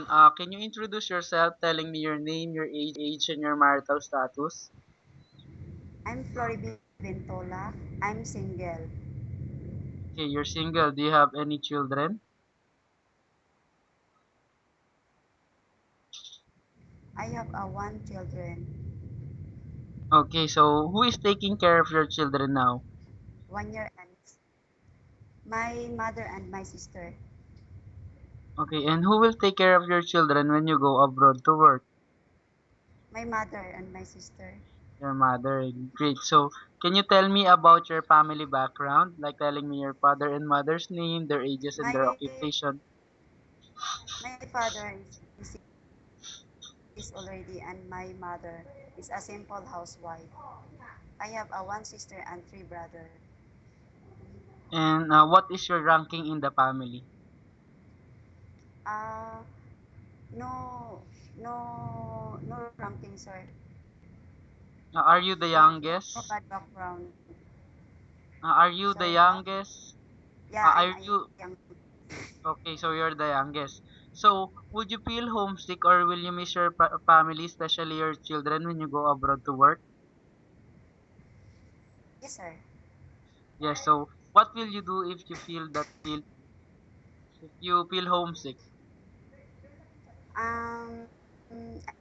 afternoon. Can you introduce yourself, telling me your name, your age, and your marital status? I'm Floribel Ventola. I'm single. Okay, you're single. Do you have any children? I have a one children, Okay, so who is taking care of your children now? 1 year and my mother and my sister. Okay, and who will take care of your children when you go abroad to work? My mother and my sister. Your mother. Great. So, can you tell me about your family background, like telling me your father and mother's name, their ages, and their My occupation? my father is already and my mother is a simple housewife. I have a one sister and three brothers. And what is your ranking in the family? Uh no no ranking sir. Are you the No youngest? bad background. Are you the Sorry what? youngest? Yeah, I'm Are a you young. okay? So you're the youngest. So would you feel homesick or will you miss your family, especially your children, when you go abroad to work? Yes sir. Yes. So what will you do if you feel homesick? Um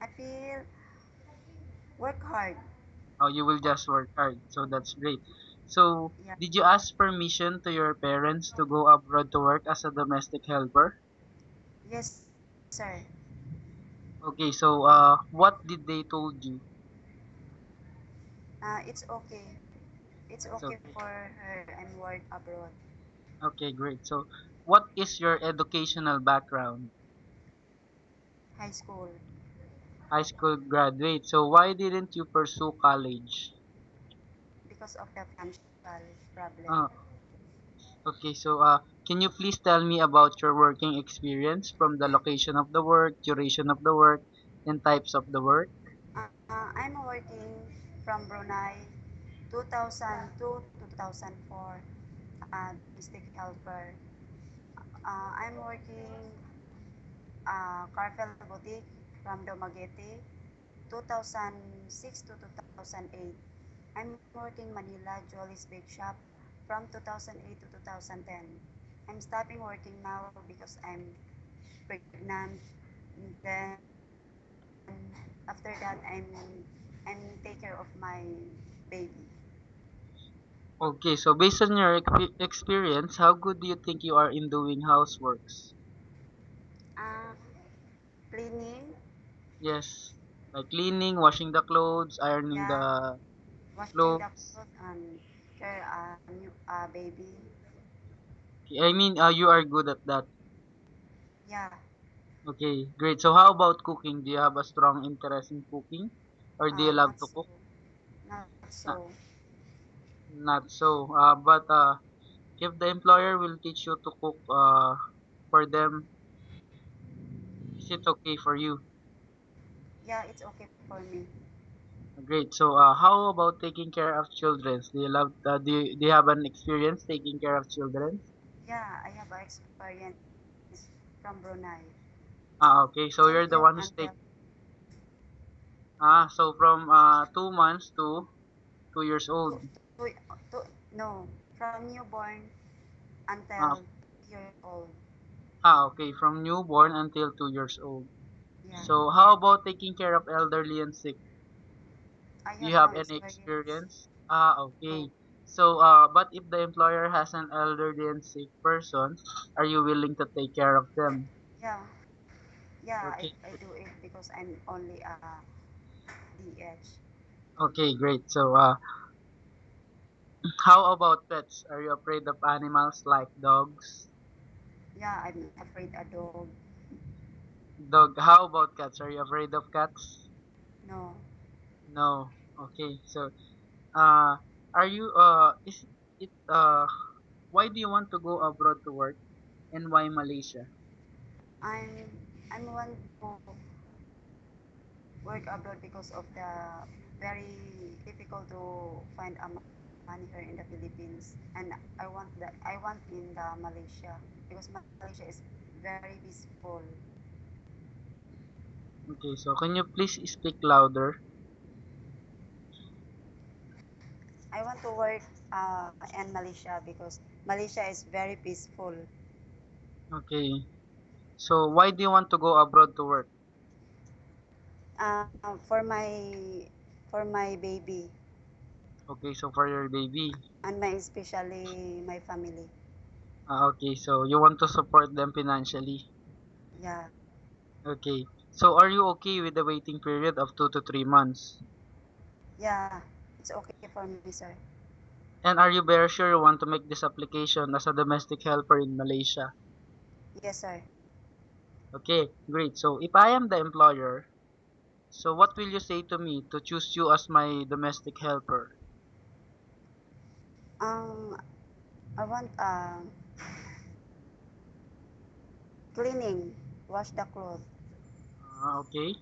I feel work hard. Oh, you will just work hard. So that's great. So Yeah. did you ask permission to your parents to go abroad to work as a domestic helper? Yes sir. Okay. So what did they told you? It's okay. It's It's okay okay. for her and work abroad. Okay, great. So what is your educational background? High school. High school graduate. So why didn't you pursue college? Because of the financial problem. Uh, okay, so can you please tell me about your working experience from the location of the work, duration of the work, and types of the work? I'm working from Brunei 2002 to 2004 domestic helper. I'm working Carvel Boutique from Dumaguete 2006 to 2008. I'm working Manila Jolly's Bake Shop from 2008 to 2010. I'm stopping working now because I'm pregnant. And then after that, I'm take care of my baby. Okay, so based on your experience, how good do you think you are in doing houseworks? Uh, Cleaning, Yes, like cleaning, washing the clothes, ironing yeah, the washing the clothes. clothes and care new baby. Okay, I mean, you are good at that. Yeah, Okay, great. So how about cooking? Do you have a strong interest in cooking? Or do you love not to so, cook? not Uh, so. Not so. But if the employer will teach you to cook for them, is it okay for you? Yeah, it's okay for me. Great. So how about taking care of children? Do you have an experience taking care of children? Yeah, I have a experience from Brunei. Okay. So you're the Children one who's until so from 2 months to 2 years two, old. two, two, no, from newborn Uh, until year old. okay. From newborn until 2 years old. Yeah, So how about taking care of elderly and sick? I Do have you no have any experience. experience? No. Okay. So, but if the employer has an elderly and sick person, are you willing to take care of them? Yeah, yeah, Okay. I do it because I'm only a DH. Okay, great. So, how about pets? Are you afraid of animals like dogs? Yeah, I'm afraid a dog. Dog. How about cats? Are you afraid of cats? No. No. Okay. So, uh, is why do you want to go abroad to work and why Malaysia? I'm I'm want to work abroad because of the very difficult to find a money here in the Philippines, and I want in the Malaysia because Malaysia is very peaceful. Okay, so can you please speak louder? I want to work in Malaysia because Malaysia is very peaceful. Okay. So why do you want to go abroad to work? Uh, for my for my baby Okay, so for your baby. and my especially my family. Okay, so you want to support them financially. Yeah, Okay. So are you okay with the waiting period of 2 to 3 months? yeah, it's okay for me, sir. And are you very sure you want to make this application as a domestic helper in Malaysia? Yes, sir. Okay, great. So if I am the employer, so what will you say to me to choose you as my domestic helper? Um, I want cleaning, wash the clothes. Okay.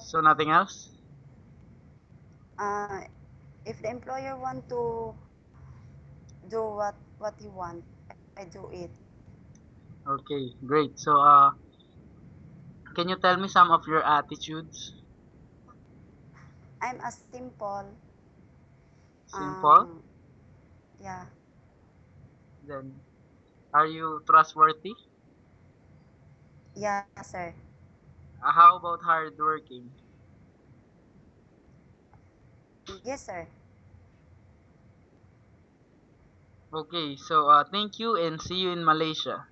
So nothing else? Uh, if the employer want to do what he want, I do it. Okay, great. So can you tell me some of your attitudes? I'm a simple. Simple. Um, yeah, Then are you trustworthy? yeah, sir. How about hardworking? Yes, sir. Okay, so thank you and see you in Malaysia.